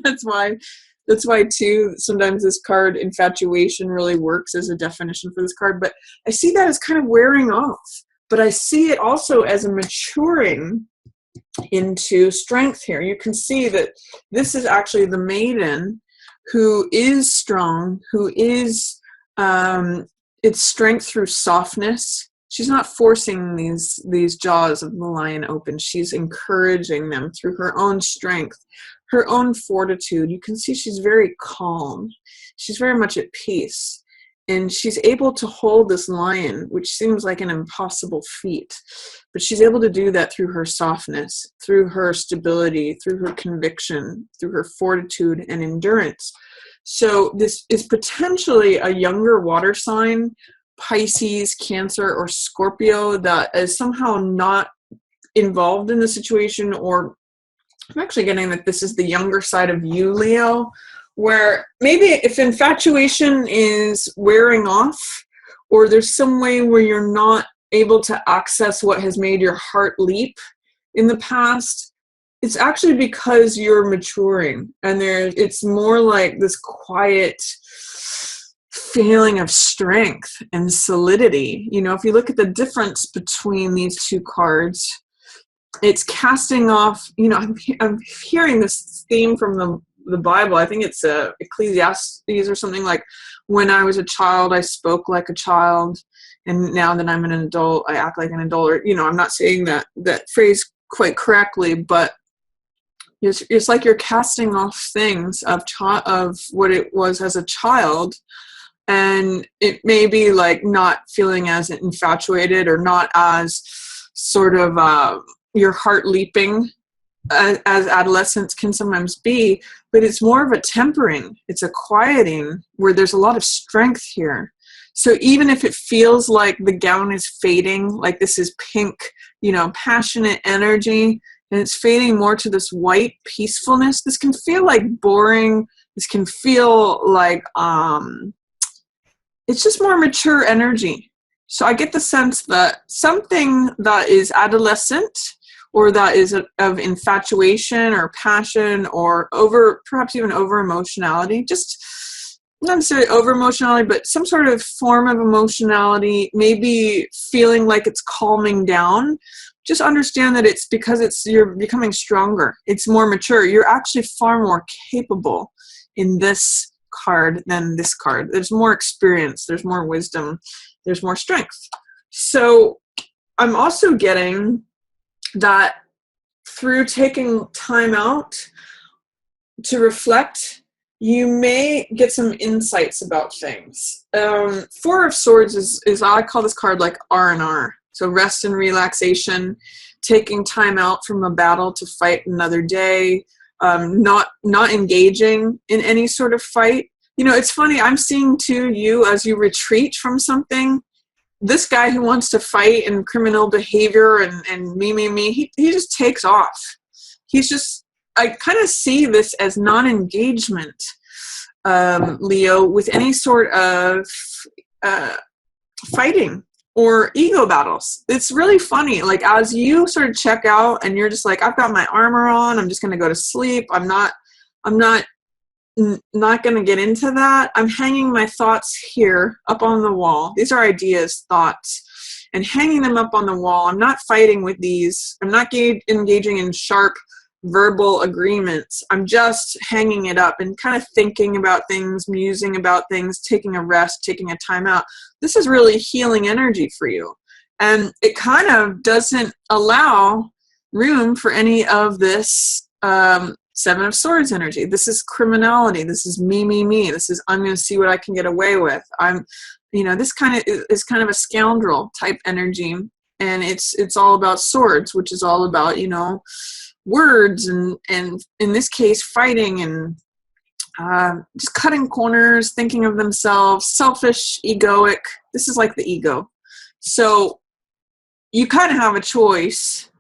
that's why too, sometimes this card, infatuation, really works as a definition for this card. But I see that as kind of wearing off. But I see it also as a maturing into strength here. You can see that this is actually the maiden who is strong, who is, it's strength through softness. She's not forcing these jaws of the lion open. She's encouraging them through her own strength, her own fortitude. You can see she's very calm. She's very much at peace. And she's able to hold this lion, which seems like an impossible feat. But she's able to do that through her softness, through her stability, through her conviction, through her fortitude and endurance. So this is potentially a younger water sign, Pisces, Cancer, or Scorpio, that is somehow not involved in the situation. Or I'm actually getting that this is the younger side of you, Leo, where maybe if infatuation is wearing off, or there's some way where you're not able to access what has made your heart leap in the past, it's actually because you're maturing, and it's more like this quiet feeling of strength and solidity. You know, if you look at the difference between these two cards, it's casting off, you know, I'm hearing this theme from the Bible. I think it's Ecclesiastes or something like, when I was a child, I spoke like a child, and now that I'm an adult, I act like an adult. Or, you know, I'm not saying that phrase quite correctly, but it's like you're casting off things of what it was as a child, and it may be like not feeling as infatuated, or not as sort of your heart leaping as adolescence can sometimes be, but it's more of a tempering. It's a quieting where there's a lot of strength here. So even if it feels like the gown is fading, like this is pink, you know, passionate energy, and it's fading more to this white peacefulness, this can feel like boring. This can feel like it's just more mature energy. So I get the sense that something that is adolescent, or that is of infatuation or passion, or perhaps even over emotionality, just not necessarily over emotionality, but some sort of form of emotionality, maybe feeling like it's calming down. Just understand that it's because you're becoming stronger. It's more mature. You're actually far more capable in this card than this card. There's more experience. There's more wisdom. There's more strength. So I'm also getting that through taking time out to reflect, you may get some insights about things. Four of Swords is I call this card like R&R. So rest and relaxation, taking time out from a battle to fight another day, not engaging in any sort of fight. You know, it's funny, I'm seeing too, you as you retreat from something, this guy who wants to fight and criminal behavior and me, he just takes off. I kind of see this as non-engagement, Leo, with any sort of fighting or ego battles. It's really funny. Like, as you sort of check out and you're just like, I've got my armor on, I'm just going to go to sleep. I'm not going to get into that. I'm hanging my thoughts here up on the wall. These are ideas, thoughts, and hanging them up on the wall. I'm not fighting with these. I'm not engaging in sharp verbal agreements. I'm just hanging it up and kind of thinking about things, musing about things, taking a rest, taking a time out. This is really healing energy for you. And it kind of doesn't allow room for any of this Seven of Swords energy. This is criminality. This is me. This is, I'm going to see what I can get away with. This kind of is kind of a scoundrel type energy. And it's all about swords, which is all about, words and in this case, fighting and just cutting corners, thinking of themselves, selfish, egoic. This is like the ego. So you kind of have a choice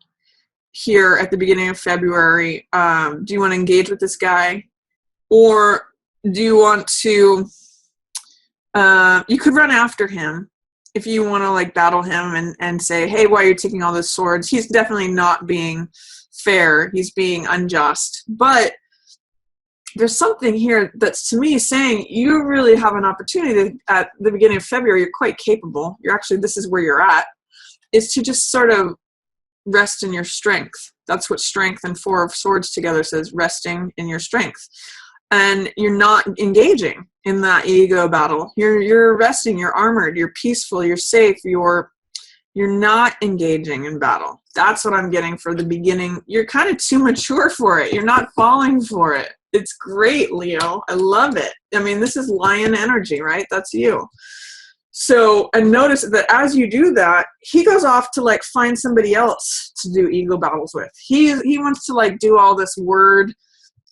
here at the beginning of February. Do you want to engage with this guy, or do you want to you could run after him if you want to like battle him and say, hey, why are you taking all those swords? He's definitely not being fair. He's being unjust. But there's something here that's to me saying you really have an opportunity at the beginning of February. You're quite capable. You're actually, this is where you're at, is to just sort of rest in your strength. That's what strength and Four of Swords together says, resting in your strength. And you're not engaging in that ego battle. You're resting, you're armored, you're peaceful, you're safe, you're not engaging in battle. That's what I'm getting for the beginning. You're kind of too mature for it. You're not falling for it. It's great, Leo. I love it. I mean, this is lion energy, right? That's you. So, and notice that as you do that, he goes off to like find somebody else to do ego battles with. He wants to like do all this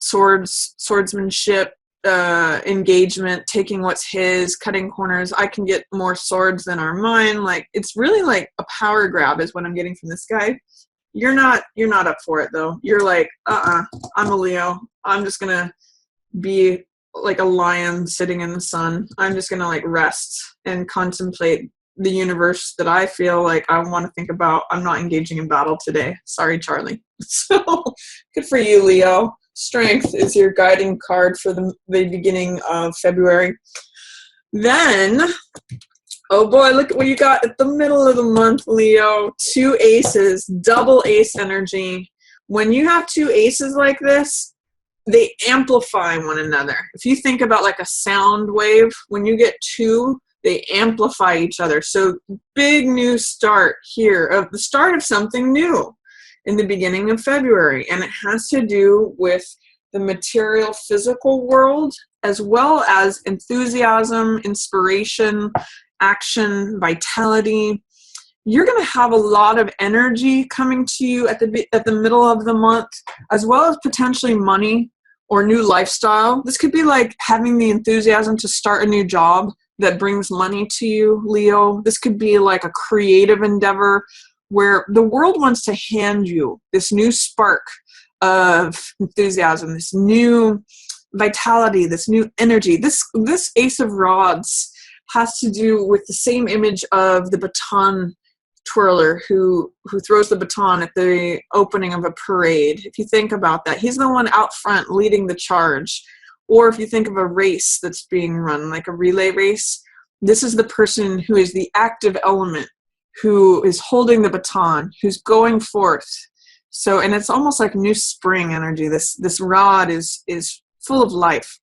swordsmanship, engagement, taking what's his, cutting corners. I can get more swords than are mine. Like, it's really like a power grab is what I'm getting from this guy. You're not up for it though. You're like, I'm a Leo. I'm just gonna be like a lion sitting in the sun. I'm just gonna like rest and contemplate the universe that I feel like I want to think about. I'm not engaging in battle today. Sorry, Charlie. So good for you, Leo. Strength is your guiding card for the beginning of February. Then, oh boy, look at what you got at the middle of the month, Leo. 2 aces, double ace energy. When you have 2 aces like this, they amplify one another. If you think about like a sound wave, when you get 2, they amplify each other. So big new start here, of the start of something new in the beginning of February. And it has to do with the material physical world, as well as enthusiasm, inspiration, action, vitality. You're going to have a lot of energy coming to you at the middle of the month, as well as potentially money or new lifestyle. This could be like having the enthusiasm to start a new job that brings money to you, Leo. This could be like a creative endeavor where the world wants to hand you this new spark of enthusiasm, this new vitality, this new energy. This Ace of Rods has to do with the same image of the baton twirler who throws the baton at the opening of a parade. If you think about that, he's the one out front leading the charge. Or if you think of a race that's being run, like a relay race, this is the person who is the active element, who is holding the baton, who's going forth. So, and it's almost like new spring energy. This rod is full of life,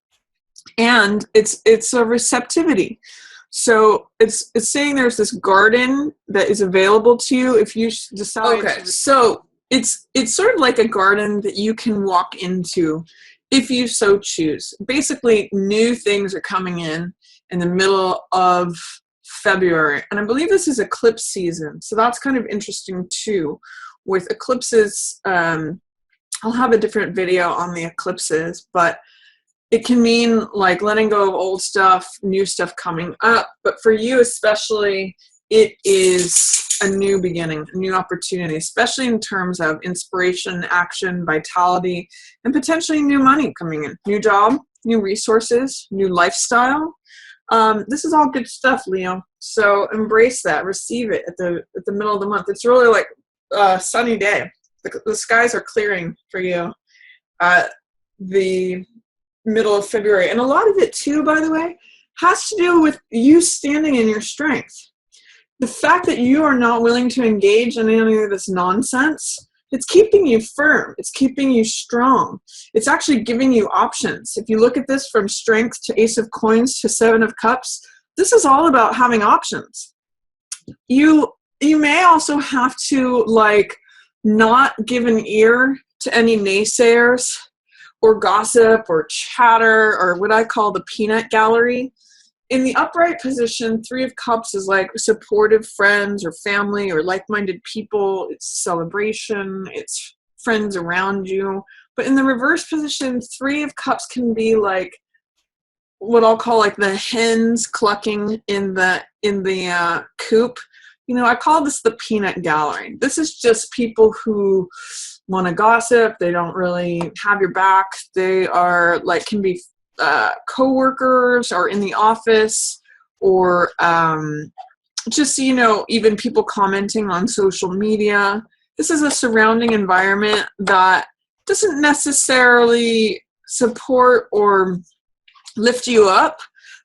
and it's a receptivity. So it's saying there's this garden that is available to you if you decide. Okay, so it's sort of like a garden that you can walk into if you so choose. Basically, new things are coming in the middle of February, and I believe this is eclipse season, so that's kind of interesting too. With eclipses, I'll have a different video on the eclipses, but it can mean like letting go of old stuff, new stuff coming up. But for you especially, it is a new beginning, a new opportunity, especially in terms of inspiration, action, vitality, and potentially new money coming in. New job, new resources, new lifestyle. This is all good stuff, Leo. So embrace that, receive it at the middle of the month. It's really like a sunny day. The skies are clearing for you. The middle of February. And a lot of it too, by the way, has to do with you standing in your strength. The fact that you are not willing to engage in any of this nonsense, it's keeping you firm. It's keeping you strong. It's actually giving you options. If you look at this from strength to Ace of Coins to 7 of Cups, this is all about having options. You may also have to like not give an ear to any naysayers or gossip or chatter or what I call the peanut gallery. In the upright position, 3 of Cups is like supportive friends or family or like-minded people. It's celebration. It's friends around you. But in the reverse position, 3 of Cups can be like what I'll call like the hens clucking in the coop. You know, I call this the peanut gallery. This is just people who want to gossip. They don't really have your back. They are like, can be co-workers or in the office, or just, you know, even people commenting on social media. This is a surrounding environment that doesn't necessarily support or lift you up.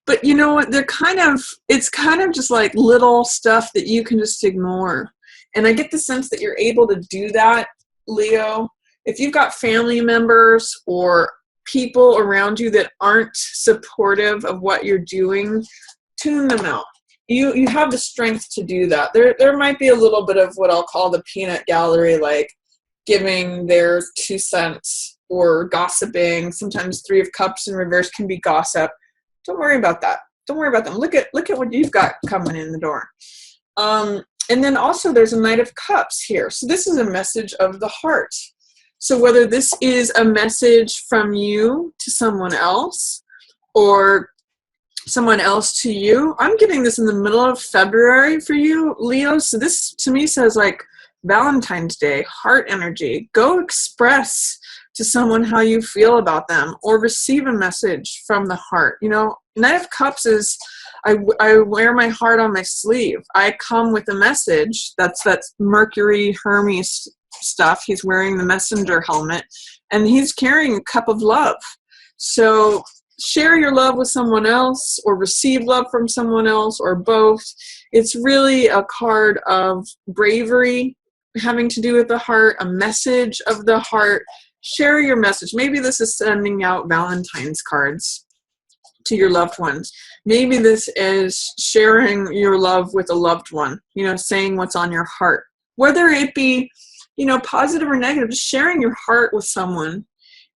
But you know what? It's kind of just like little stuff that you can just ignore. And I get the sense that you're able to do that, Leo. If you've got family members or people around you that aren't supportive of what you're doing, tune them out. You have the strength to do that. There might be a little bit of what I'll call the peanut gallery, like giving their 2 cents or gossiping. Sometimes 3 of Cups in reverse can be gossip. Don't worry about that. Don't worry about them. Look at what you've got coming in the door. And then also there's a Knight of Cups here. So this is a message of the heart. So whether this is a message from you to someone else or someone else to you, I'm getting this in the middle of February for you, Leo. So this to me says like Valentine's Day, heart energy. Go express to someone how you feel about them or receive a message from the heart. You know, Knight of Cups is, I wear my heart on my sleeve. I come with a message. That's Mercury Hermes stuff. He's wearing the messenger helmet and he's carrying a cup of love. So share your love with someone else or receive love from someone else or both. It's really a card of bravery having to do with the heart, a message of the heart. Share your message. Maybe this is sending out Valentine's cards to your loved ones. Maybe this is sharing your love with a loved one, you know, saying what's on your heart. Whether it be, you know, positive or negative, just sharing your heart with someone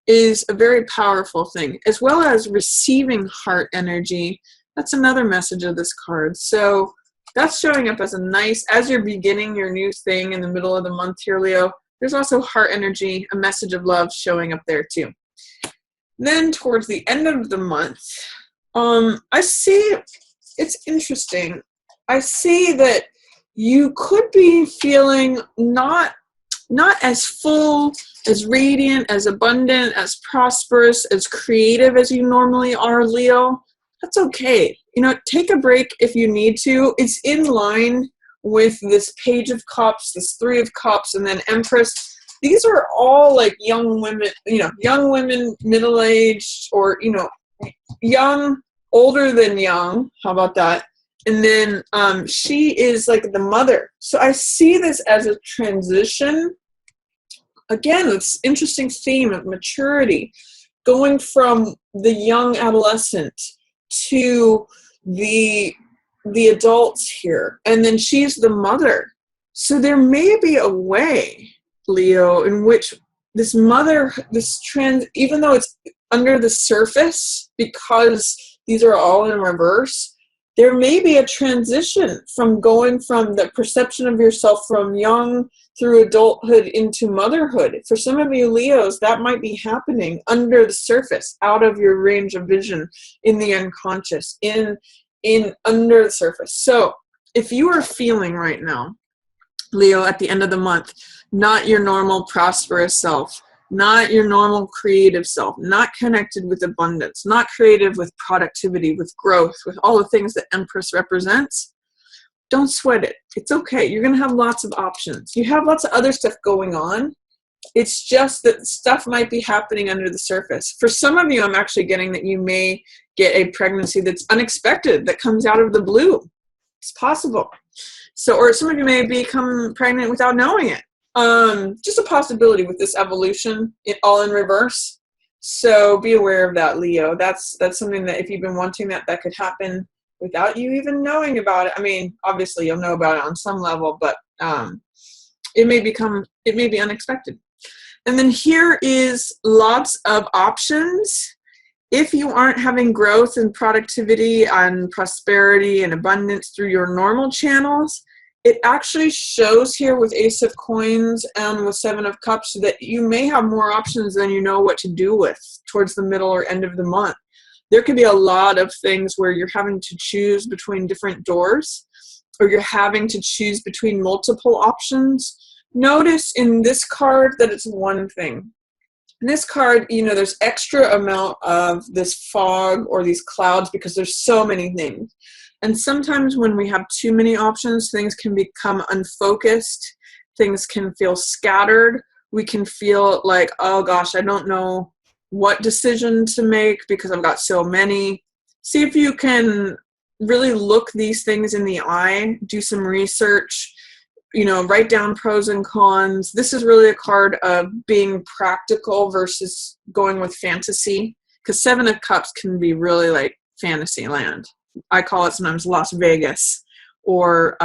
is a very powerful thing, as well as receiving heart energy. That's another message of this card. So that's showing up as a nice, as you're beginning your new thing in the middle of the month here, Leo, there's also heart energy, a message of love showing up there too. Then towards the end of the month, I see, it's interesting. I see that you could be feeling not as full, as radiant, as abundant, as prosperous, as creative as you normally are, Leo. That's okay. You know, take a break if you need to. It's in line with this Page of Cups, this 3 of Cups, and then Empress. These are all like young women, you know, young women, middle-aged, or, you know, young, older than young. How about that? And then she is like the mother. So I see this as a transition. Again, this interesting theme of maturity, going from the young adolescent to the adults here. And then she's the mother. So there may be a way, Leo, in which this mother, even though it's under the surface, because these are all in reverse, there may be a transition from going from the perception of yourself from young through adulthood into motherhood. For some of you Leos, that might be happening under the surface, out of your range of vision, in the unconscious, in under the surface. So if you are feeling right now, Leo, at the end of the month, not your normal prosperous self, not your normal creative self, not connected with abundance, not creative with productivity, with growth, with all the things that Empress represents, don't sweat it. It's okay. You're going to have lots of options. You have lots of other stuff going on. It's just that stuff might be happening under the surface. For some of you, I'm actually getting that you may get a pregnancy that's unexpected, that comes out of the blue. It's possible. So, or some of you may become pregnant without knowing it. Just a possibility with this evolution, all in reverse. So be aware of that, Leo. That's something that if you've been wanting that could happen without you even knowing about it. I mean, obviously you'll know about it on some level, but it may be unexpected. And then here is lots of options. If you aren't having growth and productivity and prosperity and abundance through your normal channels, it actually shows here with Ace of Coins and with 7 of Cups that you may have more options than you know what to do with towards the middle or end of the month. There could be a lot of things where you're having to choose between different doors, or you're having to choose between multiple options. Notice in this card that it's one thing. In this card, you know, there's extra amount of this fog or these clouds because there's so many things. And sometimes when we have too many options, things can become unfocused. Things can feel scattered. We can feel like, oh gosh, I don't know what decision to make because I've got so many. See if you can really look these things in the eye, do some research, write down pros and cons. This is really a card of being practical versus going with fantasy, because Seven of Cups can be really like fantasy land. I call it sometimes Las Vegas, or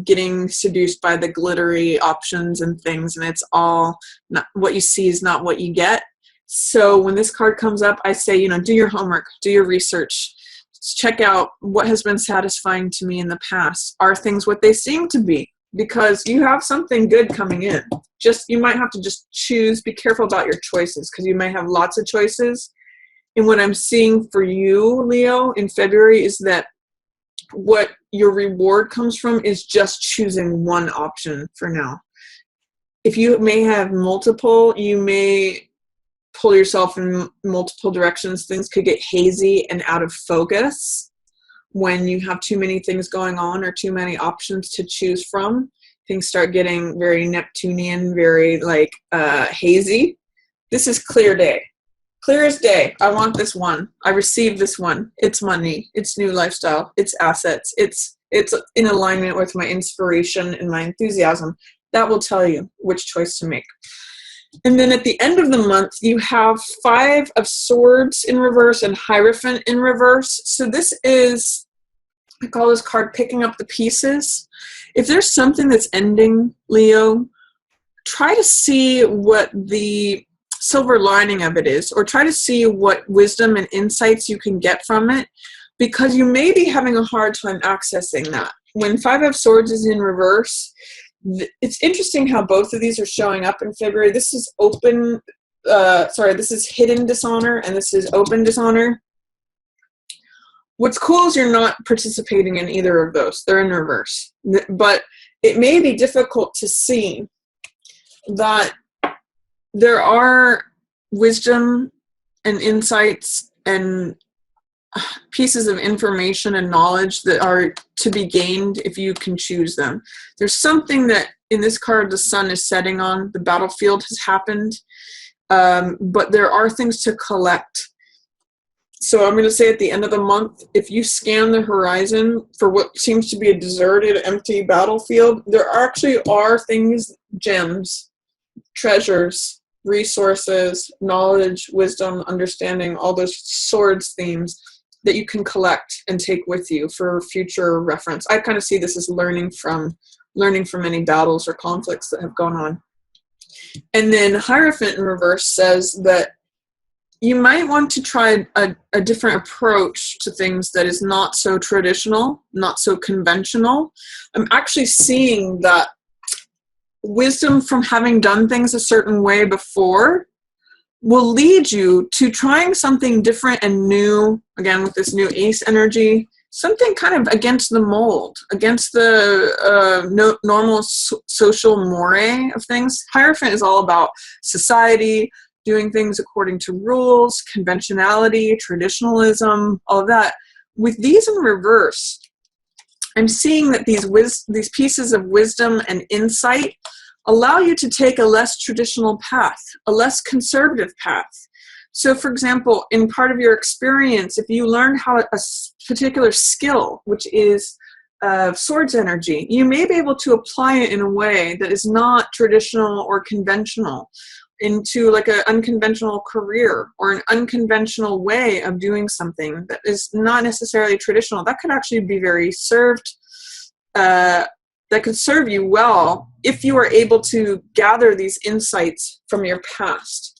getting seduced by the glittery options and things, and it's all not what you see is not what you get. So when this card comes up, I say, do your homework, do your research, check out what has been satisfying to me in the past. Are things what they seem to be? Because you have something good coming in. You might have to just choose. Be careful about your choices, because you may have lots of choices. And what I'm seeing for you, Leo, in February is that what your reward comes from is just choosing one option for now. If you may have multiple, you may pull yourself in multiple directions. Things could get hazy and out of focus when you have too many things going on or too many options to choose from. Things start getting very Neptunian, very hazy. This is clear day. Clear as day. I want this one. I received this one. It's money. It's new lifestyle. It's assets. It's in alignment with my inspiration and my enthusiasm. That will tell you which choice to make. And then at the end of the month, you have 5 of Swords in reverse and Hierophant in reverse. So this is, I call this card picking up the pieces. If there's something that's ending, Leo, try to see what the silver lining of it is, or try to see what wisdom and insights you can get from it, because you may be having a hard time accessing that. When 5 of Swords is in reverse, it's interesting how both of these are showing up in February. This is this is hidden dishonor, and this is open dishonor. What's cool is you're not participating in either of those. They're in reverse. But it may be difficult to see that there are wisdom and insights and pieces of information and knowledge that are to be gained if you can choose them. There's something that in this card the sun is setting on. The battlefield has happened, but there are things to collect. So I'm going to say at the end of the month, if you scan the horizon for what seems to be a deserted, empty battlefield, there actually are things, gems, treasures, resources, knowledge, wisdom, understanding, all those swords themes that you can collect and take with you for future reference. I kind of see this as learning from any battles or conflicts that have gone on. And then Hierophant in reverse says that you might want to try a different approach to things that is not so traditional, not so conventional. I'm actually seeing that wisdom from having done things a certain way before will lead you to trying something different and new, again with this new ace energy, something kind of against the mold, against the normal social moray of things. Hierophant is all about society, doing things according to rules, conventionality, traditionalism, all of that. With these in reverse, I'm seeing that these pieces of wisdom and insight allow you to take a less traditional path, a less conservative path. So for example, in part of your experience, if you learn how a particular skill, which is swords energy, you may be able to apply it in a way that is not traditional or conventional, into like an unconventional career or an unconventional way of doing something that is not necessarily traditional. That could actually be very that could serve you well if you are able to gather these insights from your past.